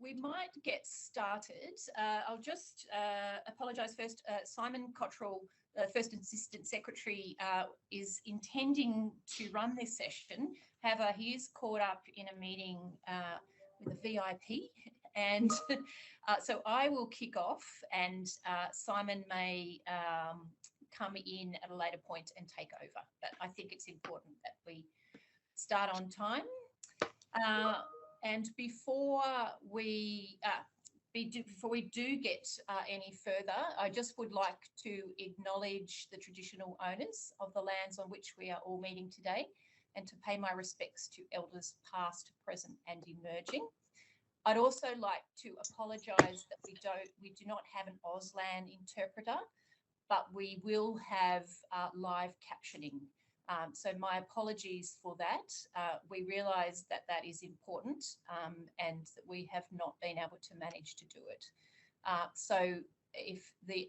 we might get started. I'll just apologise first. Simon Cottrell, First Assistant Secretary, is intending to run this session. However, he is caught up in a meeting with a VIP, and so I will kick off, and Simon may come in at a later point and take over. But I think it's important that we start on time. And before we do get any further, I just would like to acknowledge the traditional owners of the lands on which we are all meeting today, and to pay my respects to elders past, present and emerging. I'd also like to apologise that we do not have an Auslan interpreter, but we will have live captioning. So my apologies for that. We realise that that is important, and that we have not been able to manage to do it. So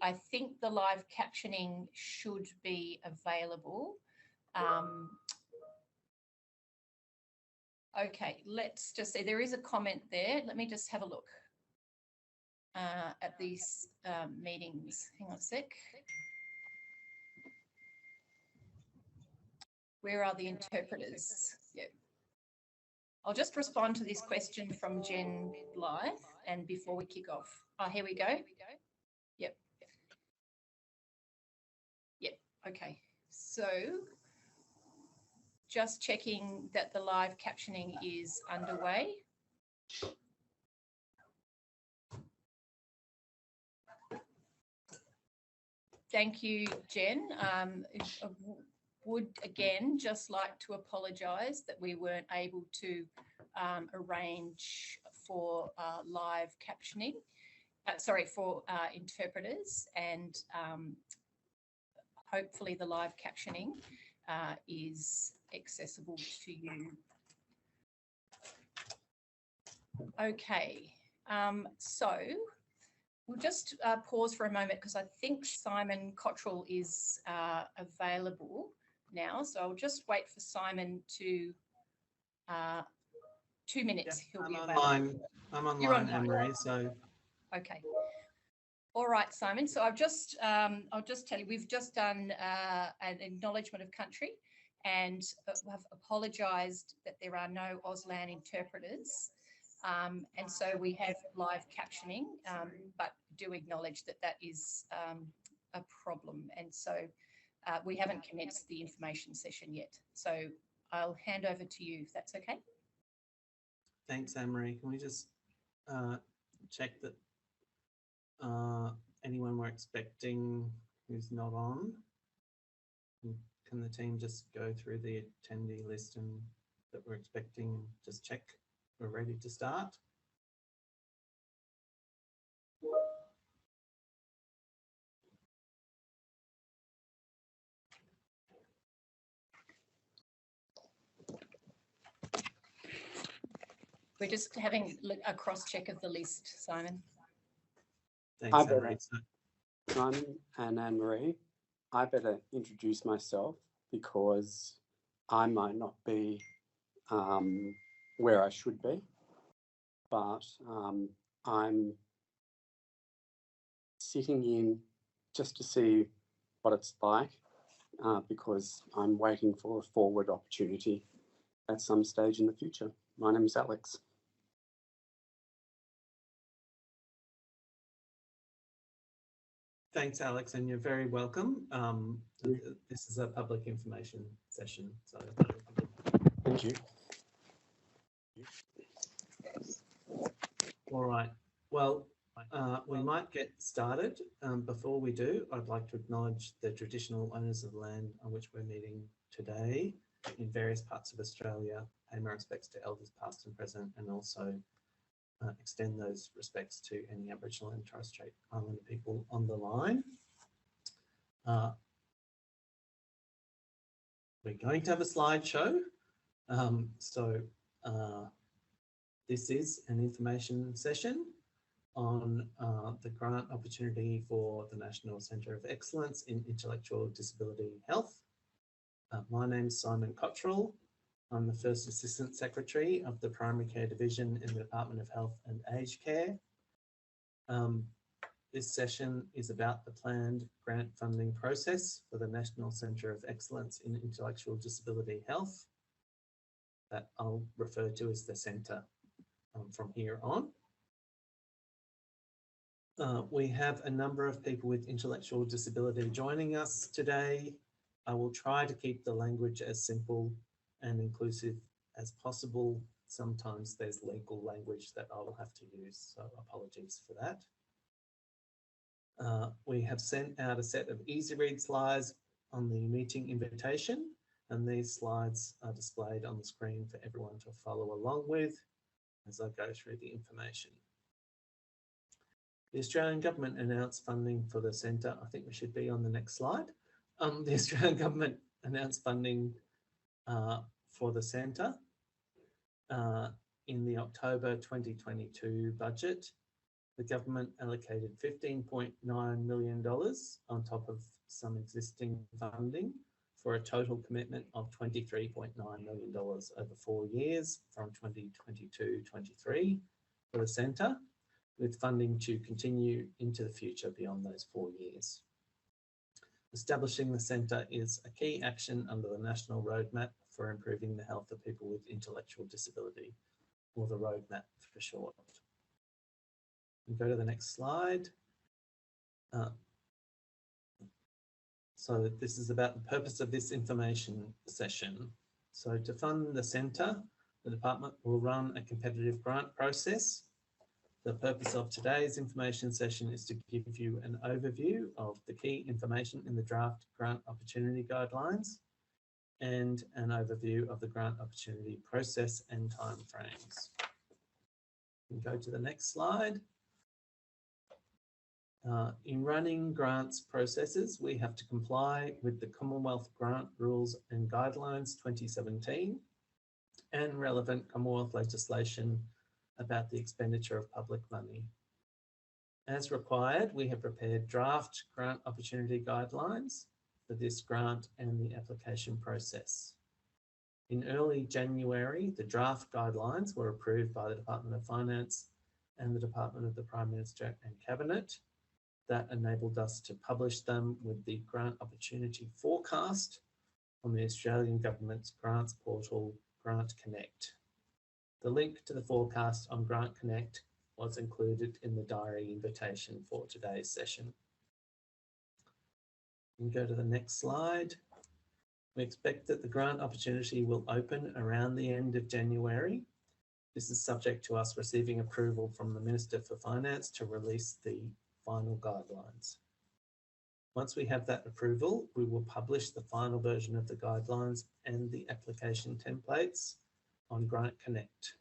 I think the live captioning should be available. Okay, let's just see. There is a comment there. Let me just have a look at these meetings. Hang on a sec. Where are the interpreters? Yeah. I'll just respond to this question from Jen Blythe, and before we kick off. Oh, here we go. Yep. Yep. Okay. So just checking that the live captioning is underway. Thank you, Jen. Would again just like to apologise that we weren't able to arrange for live captioning, for interpreters, and hopefully the live captioning is accessible to you. Okay, so we'll just pause for a moment because I think Simon Cottrell is available now. So I'll just wait for Simon to 2 minutes. Yeah, he'll be available. I'm online, Anne-Marie. So okay. All right, Simon. So I'll just tell you, we've just done an acknowledgement of country, and have apologised that there are no Auslan interpreters. And so we have live captioning, but do acknowledge that that is a problem. And so we haven't commenced the information session yet. So I'll hand over to you if that's okay. Thanks, Anne-Marie. Can we just check that anyone we're expecting who's not on? Can the team just go through the attendee list and that we're expecting and just check we're ready to start? We're just having a cross-check of the list, Simon. Thanks, Anne-Marie. Simon and Anne-Marie, I better introduce myself because I might not be where I should be, but I'm sitting in just to see what it's like because I'm waiting for a forward opportunity at some stage in the future. My name is Alex. Thanks, Alex, and you're very welcome. This is a public information session, so thank you. All right. Well, we might get started. Before we do, I'd like to acknowledge the traditional owners of the land on which we're meeting today in various parts of Australia, pay my respects to elders past and present, and also extend those respects to any Aboriginal and Torres Strait Islander people on the line. We're going to have a slideshow. This is an information session on the grant opportunity for the National Centre of Excellence in Intellectual Disability Health. My name is Simon Cottrell. I'm the First Assistant Secretary of the Primary Care Division in the Department of Health and Aged Care. This session is about the planned grant funding process for the National Centre of Excellence in Intellectual Disability Health, that I'll refer to as the Centre from here on. We have a number of people with intellectual disability joining us today. I will try to keep the language as simple and inclusive as possible. Sometimes there's legal language that I will have to use, so apologies for that. We have sent out a set of easy read slides on the meeting invitation, and these slides are displayed on the screen for everyone to follow along with as I go through the information. The Australian Government announced funding for the centre. I think we should be on the next slide. The Australian Government announced funding for the centre in the October 2022 budget. The government allocated $15.9 million on top of some existing funding for a total commitment of $23.9 million over 4 years from 2022-23 for the centre, with funding to continue into the future beyond those 4 years. Establishing the centre is a key action under the National Roadmap for Improving the Health of People with Intellectual Disability, or the Roadmap for short. We go to the next slide. So this is about the purpose of this information session. So to fund the centre, the department will run a competitive grant process. The purpose of today's information session is to give you an overview of the key information in the draft grant opportunity guidelines and an overview of the grant opportunity process and timeframes. We can go to the next slide. In running grants processes, we have to comply with the Commonwealth Grant Rules and Guidelines 2017 and relevant Commonwealth legislation about the expenditure of public money. As required, we have prepared draft grant opportunity guidelines for this grant and the application process. In early January, the draft guidelines were approved by the Department of Finance and the Department of the Prime Minister and Cabinet. That enabled us to publish them with the grant opportunity forecast on the Australian Government's grants portal, Grant Connect. The link to the forecast on Grant Connect was included in the diary invitation for today's session. We can go to the next slide. We expect that the grant opportunity will open around the end of January. This is subject to us receiving approval from the Minister for Finance to release the final guidelines. Once we have that approval, we will publish the final version of the guidelines and the application templates on Grant Connect.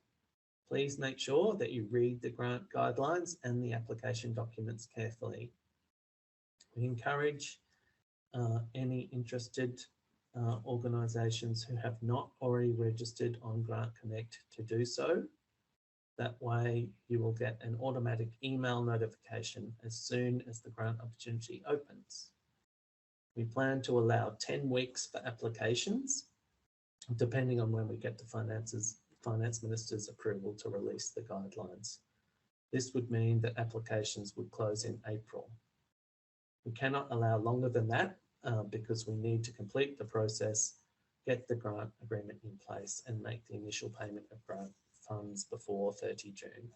Please make sure that you read the grant guidelines and the application documents carefully. We encourage any interested organisations who have not already registered on Grant Connect to do so. That way you will get an automatic email notification as soon as the grant opportunity opens. We plan to allow 10 weeks for applications, depending on when we get the Finance Minister's approval to release the guidelines. This would mean that applications would close in April. We cannot allow longer than that because we need to complete the process, get the grant agreement in place and make the initial payment of grant funds before 30 June.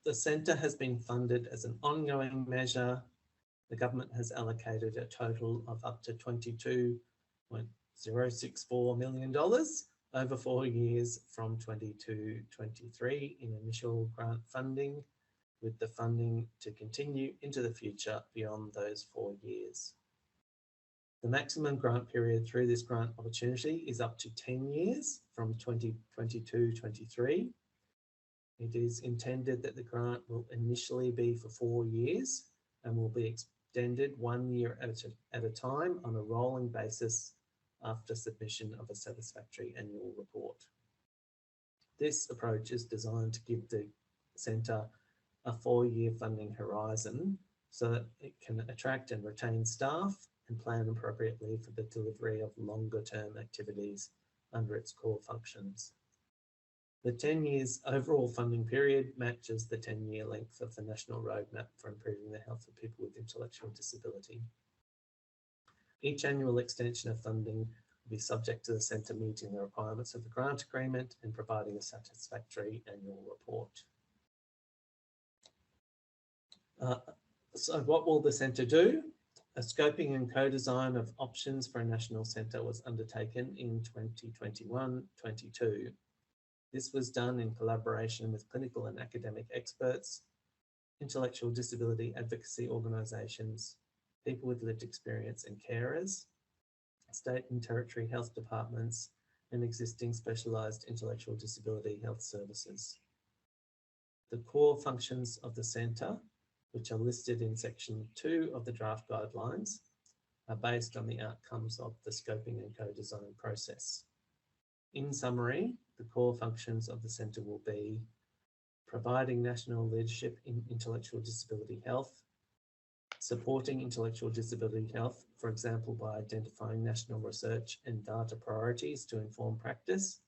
The centre has been funded as an ongoing measure. The government has allocated a total of up to $22.064 million over 4 years from 22-23 in initial grant funding, with the funding to continue into the future beyond those 4 years. The maximum grant period through this grant opportunity is up to 10 years from 2022-23. It is intended that the grant will initially be for 4 years and will be extended 1 year at a time on a rolling basis after submission of a satisfactory annual report. This approach is designed to give the centre a 4-year funding horizon so that it can attract and retain staff and plan appropriately for the delivery of longer-term activities under its core functions. The 10 years overall funding period matches the 10-year length of the National Roadmap for improving the health of people with intellectual disability. Each annual extension of funding will be subject to the centre meeting the requirements of the grant agreement and providing a satisfactory annual report. So what will the centre do? A scoping and co-design of options for a national centre was undertaken in 2021-22. This was done in collaboration with clinical and academic experts, intellectual disability advocacy organisations, people with lived experience and carers, state and territory health departments, and existing specialised intellectual disability health services. The core functions of the centre, which are listed in section 2 of the draft guidelines, are based on the outcomes of the scoping and co-design process. In summary, the core functions of the centre will be providing national leadership in intellectual disability health, supporting intellectual disability health, for example, by identifying national research and data priorities to inform practice,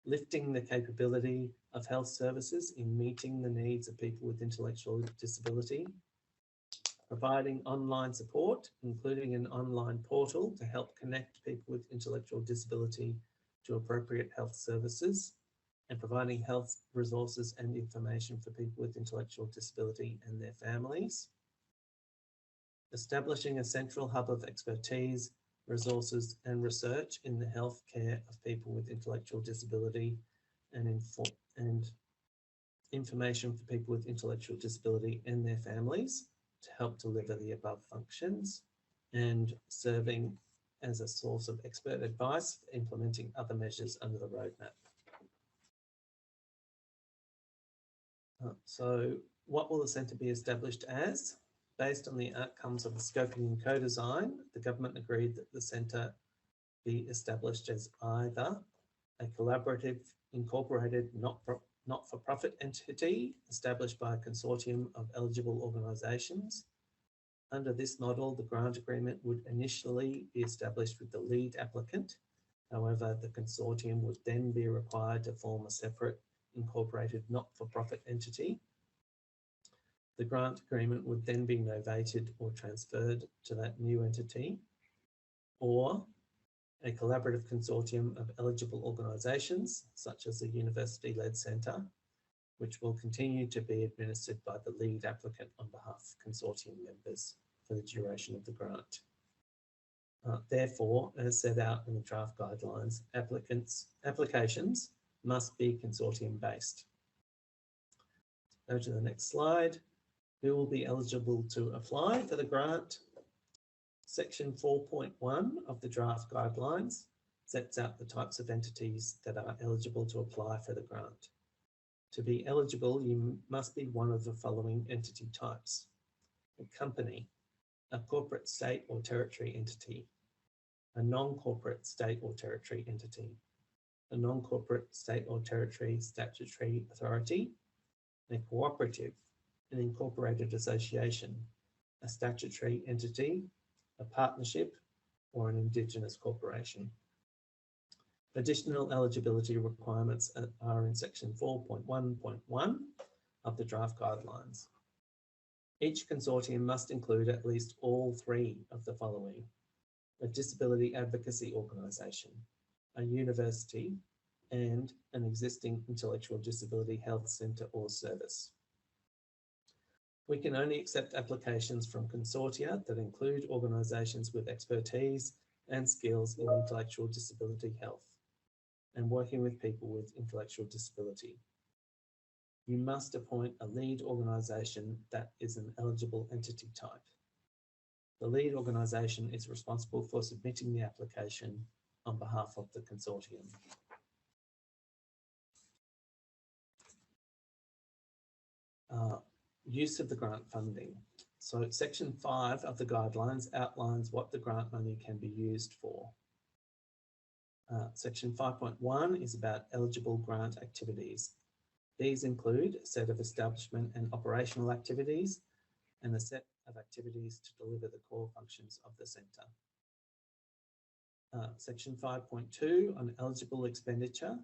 lifting the capability of health services in meeting the needs of people with intellectual disability, providing online support, including an online portal to help connect people with intellectual disability to appropriate health services, and providing health resources and information for people with intellectual disability and their families, establishing a central hub of expertise, resources and research in the health care of people with intellectual disability and information for people with intellectual disability and their families to help deliver the above functions, and serving as a source of expert advice for implementing other measures under the roadmap. So what will the centre be established as? Based on the outcomes of the scoping and co-design, the government agreed that the centre be established as either a collaborative, incorporated, not-for-profit entity established by a consortium of eligible organisations. Under this model, the grant agreement would initially be established with the lead applicant. However, the consortium would then be required to form a separate incorporated not-for-profit entity. The grant agreement would then be novated or transferred to that new entity, or a collaborative consortium of eligible organisations, such as a university-led centre, which will continue to be administered by the lead applicant on behalf of consortium members for the duration of the grant. Therefore, as set out in the draft guidelines, applications must be consortium-based. Go to the next slide. Who will be eligible to apply for the grant? Section 4.1 of the draft guidelines sets out the types of entities that are eligible to apply for the grant. To be eligible, you must be one of the following entity types: a company, a corporate state or territory entity, a non-corporate state or territory entity, a non-corporate state or territory statutory authority, a cooperative, an incorporated association, a statutory entity, a partnership, or an Indigenous corporation. Additional eligibility requirements are in section 4.1.1 of the draft guidelines. Each consortium must include at least all three of the following: a disability advocacy organisation, a university, and an existing intellectual disability health centre or service. We can only accept applications from consortia that include organisations with expertise and skills in intellectual disability health and working with people with intellectual disability. You must appoint a lead organisation that is an eligible entity type. The lead organisation is responsible for submitting the application on behalf of the consortium. Use of the grant funding. So section 5 of the guidelines outlines what the grant money can be used for. Section 5.1 is about eligible grant activities. These include a set of establishment and operational activities and a set of activities to deliver the core functions of the centre. Section 5.2 on eligible expenditure.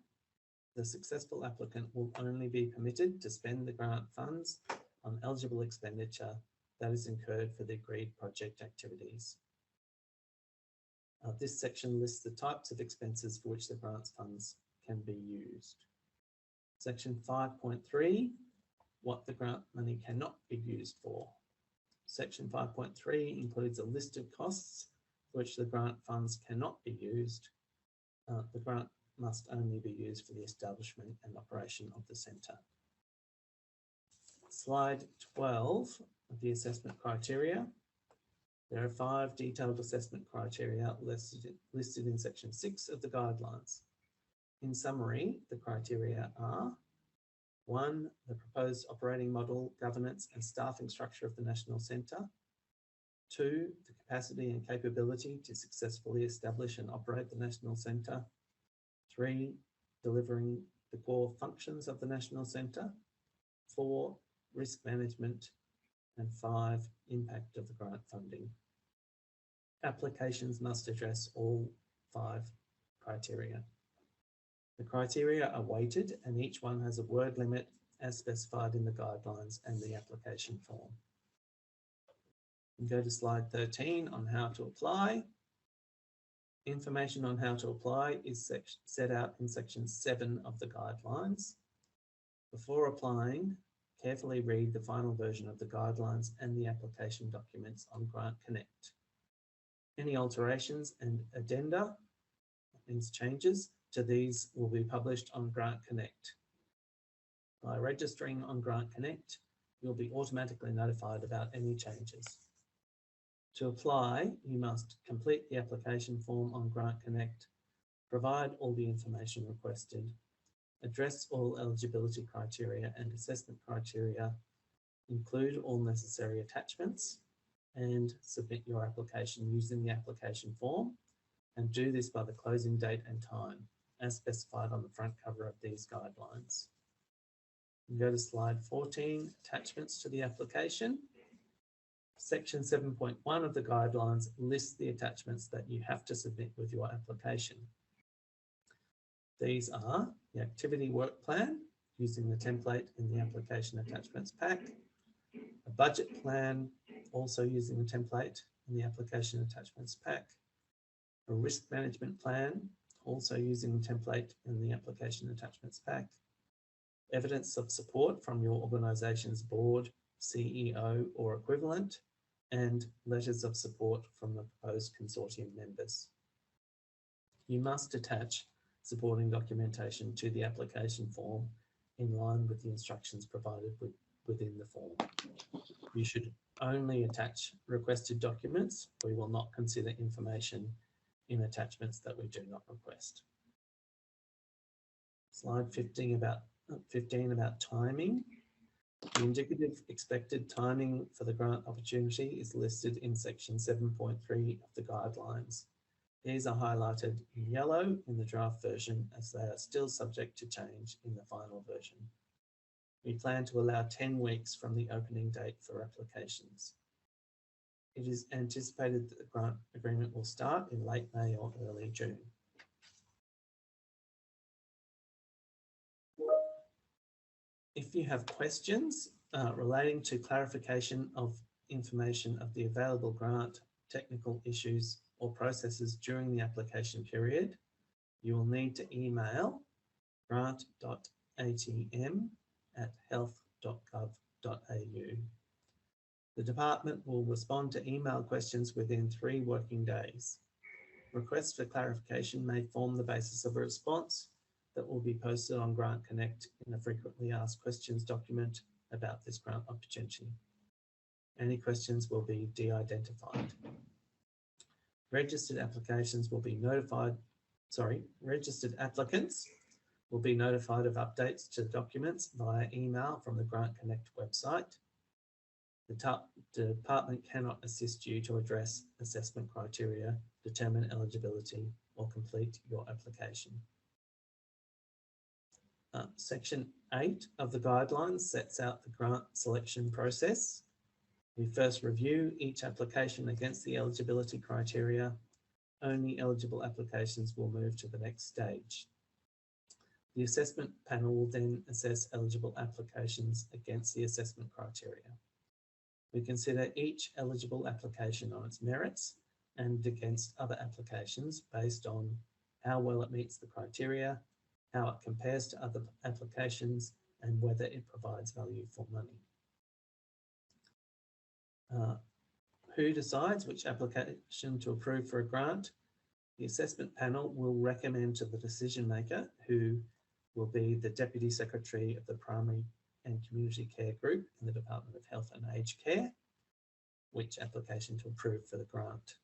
The successful applicant will only be permitted to spend the grant funds on eligible expenditure that is incurred for the agreed project activities. This section lists the types of expenses for which the grants funds can be used. Section 5.3, what the grant money cannot be used for. Section 5.3 includes a list of costs for which the grant funds cannot be used. The grant must only be used for the establishment and operation of the centre. Slide 12 of the assessment criteria. There are 5 detailed assessment criteria listed in section 6 of the guidelines. In summary, the criteria are: 1, the proposed operating model, governance and staffing structure of the National Centre. 2, the capacity and capability to successfully establish and operate the National Centre. 3, delivering the core functions of the National Centre. 4, risk management. And 5, impact of the grant funding. Applications must address all 5 criteria. The criteria are weighted and each one has a word limit as specified in the guidelines and the application form. We go to slide 13 on how to apply. Information on how to apply is set out in section 7 of the guidelines. Before applying, carefully read the final version of the guidelines and the application documents on Grant Connect. Any alterations and addenda, that means changes, to these will be published on Grant Connect. By registering on Grant Connect, you'll be automatically notified about any changes. To apply, you must complete the application form on Grant Connect, provide all the information requested, address all eligibility criteria and assessment criteria, include all necessary attachments, and submit your application using the application form, and do this by the closing date and time, as specified on the front cover of these guidelines. We go to slide 14, attachments to the application. Section 7.1 of the guidelines lists the attachments that you have to submit with your application. These are the activity work plan, using the template in the application attachments pack, a budget plan, also using the template in the application attachments pack, a risk management plan, also using the template in the application attachments pack, evidence of support from your organisation's board, CEO or equivalent, and letters of support from the proposed consortium members. You must attach supporting documentation to the application form in line with the instructions provided within the form. You should only attach requested documents. We will not consider information in attachments that we do not request. Slide 15 about timing. The indicative expected timing for the grant opportunity is listed in section 7.3 of the guidelines. These are highlighted in yellow in the draft version as they are still subject to change in the final version. We plan to allow 10 weeks from the opening date for applications. It is anticipated that the grant agreement will start in late May or early June. If you have questions relating to clarification of information of the available grant, technical issues or processes during the application period, you will need to email grant.atm@health.gov.au. The department will respond to email questions within 3 working days. Requests for clarification may form the basis of a response that will be posted on Grant Connect in a frequently asked questions document about this grant opportunity. Any questions will be de-identified. Registered applicants will be notified of updates to documents via email from the Grant Connect website. The department cannot assist you to address assessment criteria, determine eligibility, or complete your application. Section 8 of the guidelines sets out the grant selection process. We first review each application against the eligibility criteria. Only eligible applications will move to the next stage. The assessment panel will then assess eligible applications against the assessment criteria. We consider each eligible application on its merits and against other applications based on how well it meets the criteria, how it compares to other applications, and whether it provides value for money. Who decides which application to approve for a grant? The assessment panel will recommend to the decision maker, who will be the Deputy Secretary of the Primary and Community Care Group in the Department of Health and Aged Care, which application to approve for the grant.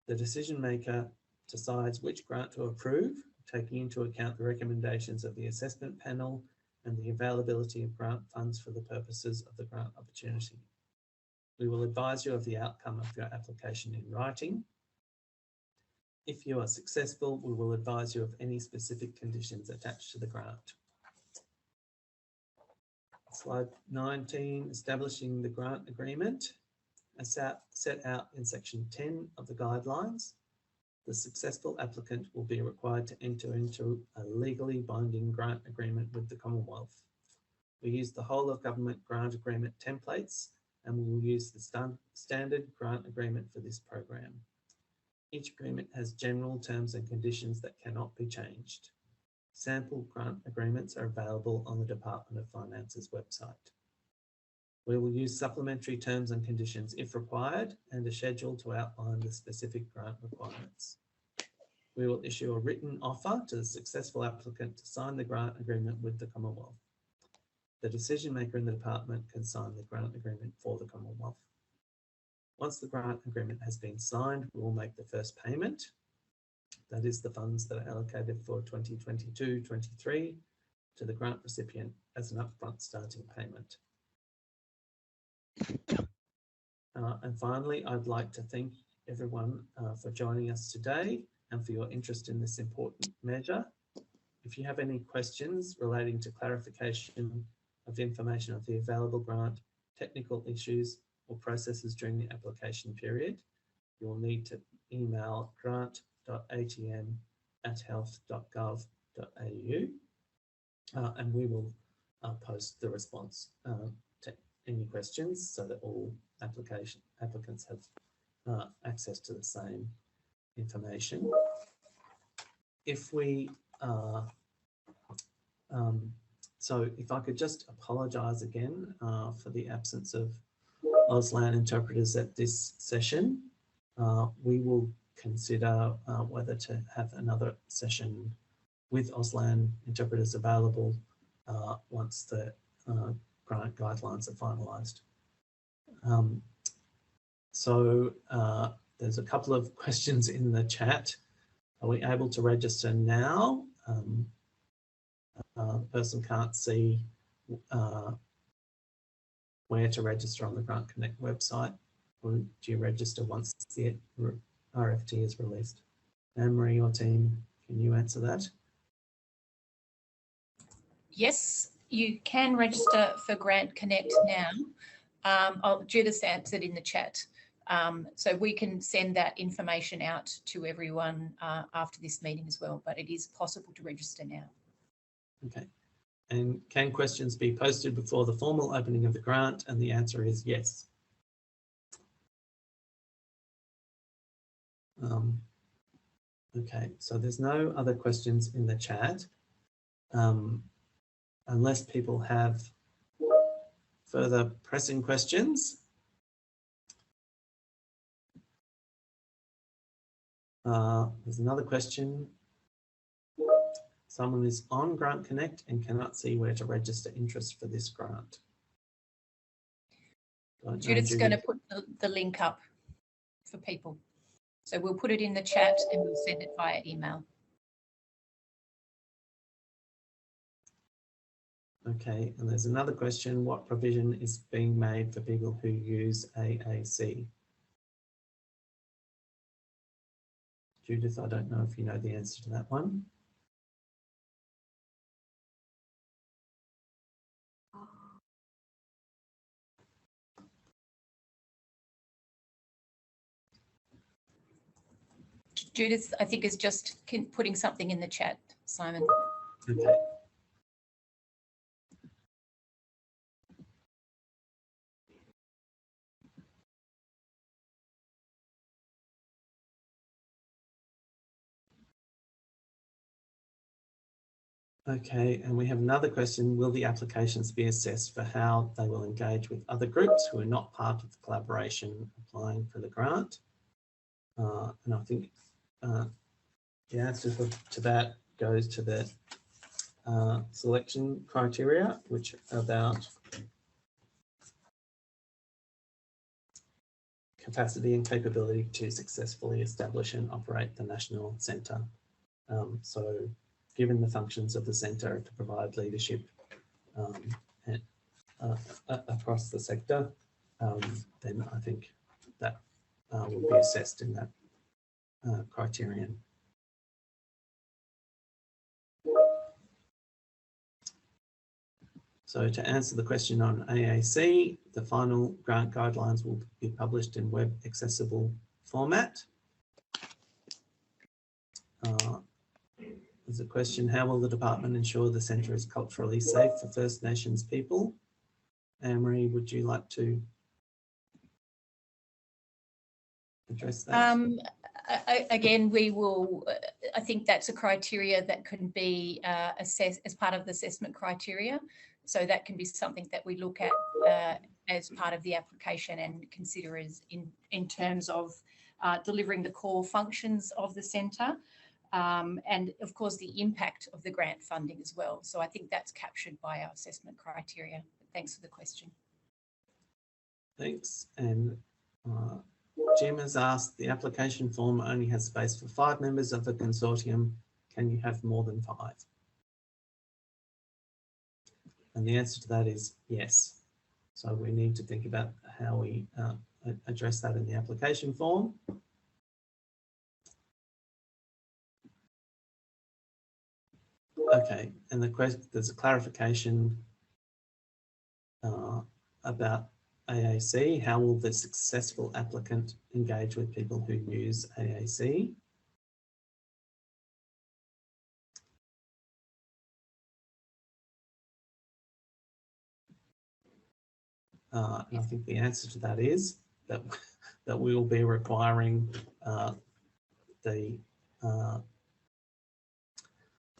The decision maker decides which grant to approve, taking into account the recommendations of the assessment panel and the availability of grant funds for the purposes of the grant opportunity. We will advise you of the outcome of your application in writing. If you are successful, we will advise you of any specific conditions attached to the grant. Slide 19, establishing the grant agreement. As set out in section 10 of the guidelines, the successful applicant will be required to enter into a legally binding grant agreement with the Commonwealth. We use the whole of government grant agreement templates, and we will use the standard grant agreement for this program. Each agreement has general terms and conditions that cannot be changed. Sample grant agreements are available on the Department of Finance's website. We will use supplementary terms and conditions if required, and a schedule to outline the specific grant requirements. We will issue a written offer to the successful applicant to sign the grant agreement with the Commonwealth. The decision maker in the department can sign the grant agreement for the Commonwealth. Once the grant agreement has been signed, we will make the first payment. That is the funds that are allocated for 2022-23 to the grant recipient as an upfront starting payment. And finally, I'd like to thank everyone for joining us today and for your interest in this important measure. If you have any questions relating to clarification of information of the available grant, technical issues or processes during the application period, you will need to email grant.atm@health.gov.au and we will post the response to any questions so that all applicants have access to the same information. If we so if I could just apologise again for the absence of Auslan interpreters at this session. We will consider whether to have another session with Auslan interpreters available once the grant guidelines are finalised. There's a couple of questions in the chat. Are we able to register now? The person can't see where to register on the Grant Connect website, or do you register once the RFT is released? Anne-Marie or team, can you answer that? Yes, you can register for Grant Connect now. Judith answered in the chat. So we can send that information out to everyone after this meeting as well, but it is possible to register now. Okay. And can questions be posted before the formal opening of the grant? And the answer is yes. Okay, so there's no other questions in the chat. Unless people have further pressing questions. There's another question. Someone is on Grant Connect and cannot see where to register interest for this grant. Judith's going to put the link up for people. So we'll put it in the chat and we'll send it via email. Okay, and there's another question. What provision is being made for people who use AAC? Judith, I don't know if you know the answer to that one. Judith, I think, is just putting something in the chat, Simon. Okay. Okay, and we have another question. Will the applications be assessed for how they will engage with other groups who are not part of the collaboration applying for the grant? And I think the answer to that goes to the selection criteria, which are about capacity and capability to successfully establish and operate the National Centre. So given the functions of the centre to provide leadership across the sector, then I think that will be assessed in that criterion. So to answer the question on AAC, the final grant guidelines will be published in web accessible format. There's a question, how will the department ensure the centre is culturally safe for First Nations people? Anne-Marie, would you like to address that? Again, we will, I think that's a criteria that can be assessed as part of the assessment criteria. So that can be something that we look at as part of the application and consider as in terms of delivering the core functions of the centre. And of course, the impact of the grant funding as well. So I think that's captured by our assessment criteria. Thanks for the question. Thanks. And Jim has asked, the application form only has space for 5 members of the consortium. Can you have more than 5? And the answer to that is yes. So we need to think about how we address that in the application form. Okay, and there's a clarification about AAC. How will the successful applicant engage with people who use AAC? And I think the answer to that is that we will be requiring the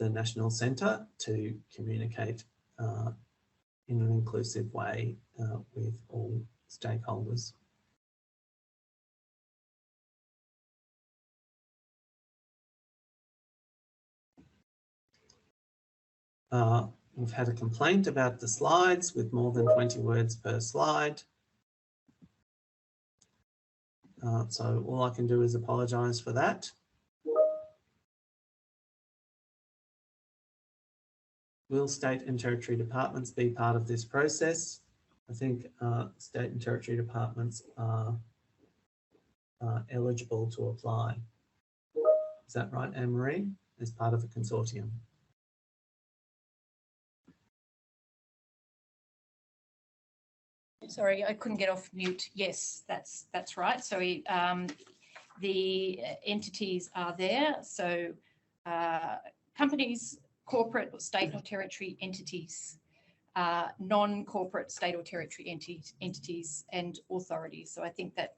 National Centre to communicate in an inclusive way with all stakeholders. We've had a complaint about the slides with more than 20 words per slide. So all I can do is apologise for that. Will state and territory departments be part of this process? I think state and territory departments are eligible to apply. Is that right, Anne-Marie? As part of a consortium. Sorry, I couldn't get off mute. Yes, that's right. So the entities are there. So companies, corporate or state or territory entities, non-corporate state or territory entities and authorities. So I think that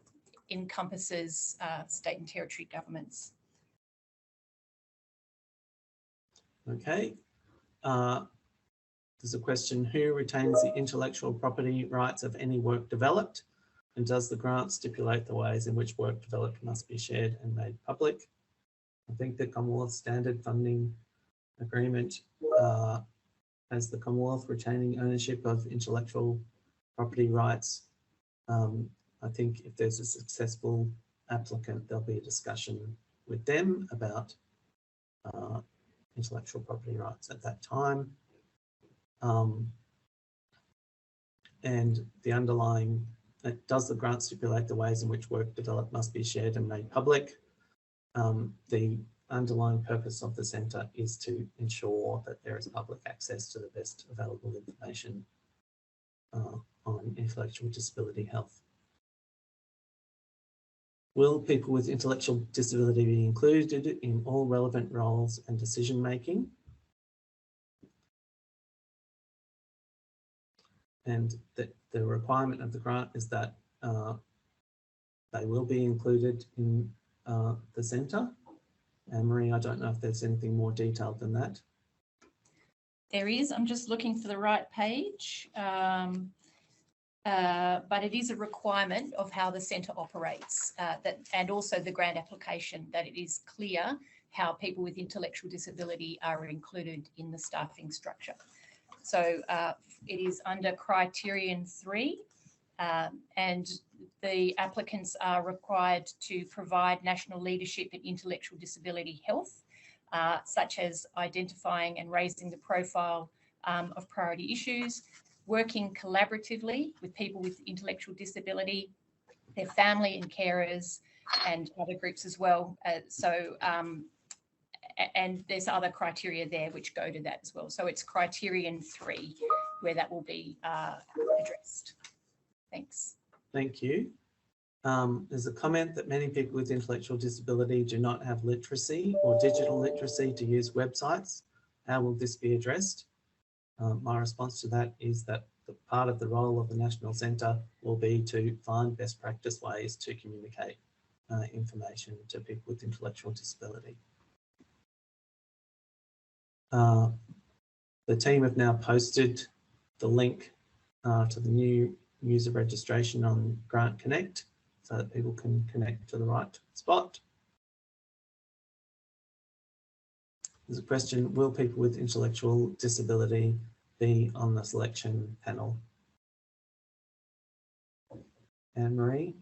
encompasses state and territory governments. Okay. There's a question, who retains the intellectual property rights of any work developed? And does the grant stipulate the ways in which work developed must be shared and made public? I think the Commonwealth Standard Funding Agreement has the Commonwealth retaining ownership of intellectual property rights. I think if there's a successful applicant, there'll be a discussion with them about intellectual property rights at that time. And the underlying, does the grant stipulate the ways in which work developed must be shared and made public? The underlying purpose of the centre is to ensure that there is public access to the best available information on intellectual disability health. Will people with intellectual disability be included in all relevant roles and decision making? And the requirement of the grant is that they will be included in the centre. And Marie, I don't know if there's anything more detailed than that. There is. I'm just looking for the right page. But it is a requirement of how the centre operates and also the grant application, that it is clear how people with intellectual disability are included in the staffing structure. So it is under criterion 3 and the applicants are required to provide national leadership in intellectual disability health, such as identifying and raising the profile of priority issues, working collaboratively with people with intellectual disability, their family and carers, and other groups as well. And there's other criteria there which go to that as well. So it's criterion 3 where that will be addressed. Thanks. Thank you. There's a comment that many people with intellectual disability do not have literacy or digital literacy to use websites. How will this be addressed? My response to that is that the part of the role of the National Centre will be to find best practice ways to communicate information to people with intellectual disability. The team have now posted the link to the new user registration on Grant Connect so that people can connect to the right spot. There's a question, will people with intellectual disability be on the selection panel? Anne-Marie?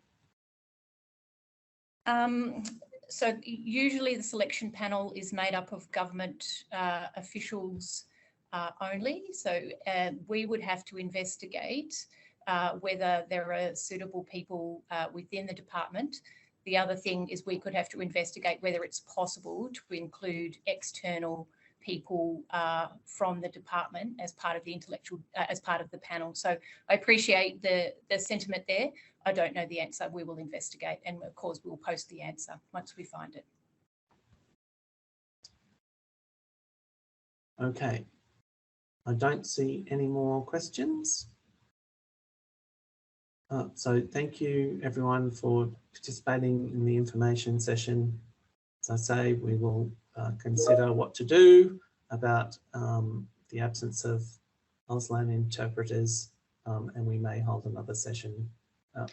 So usually the selection panel is made up of government officials only. So we would have to investigate whether there are suitable people within the department. The other thing is we could have to investigate whether it's possible to include external people from the department as part of the as part of the panel. So I appreciate the sentiment there. I don't know the answer. We will investigate, and of course we'll post the answer once we find it. Okay. I don't see any more questions. So thank you everyone for participating in the information session. As I say, we will consider what to do about the absence of Auslan interpreters, and we may hold another session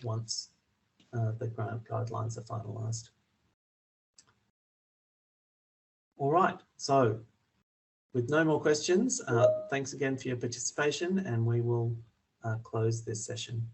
once the grant guidelines are finalised. All right, so with no more questions, thanks again for your participation, and we will close this session.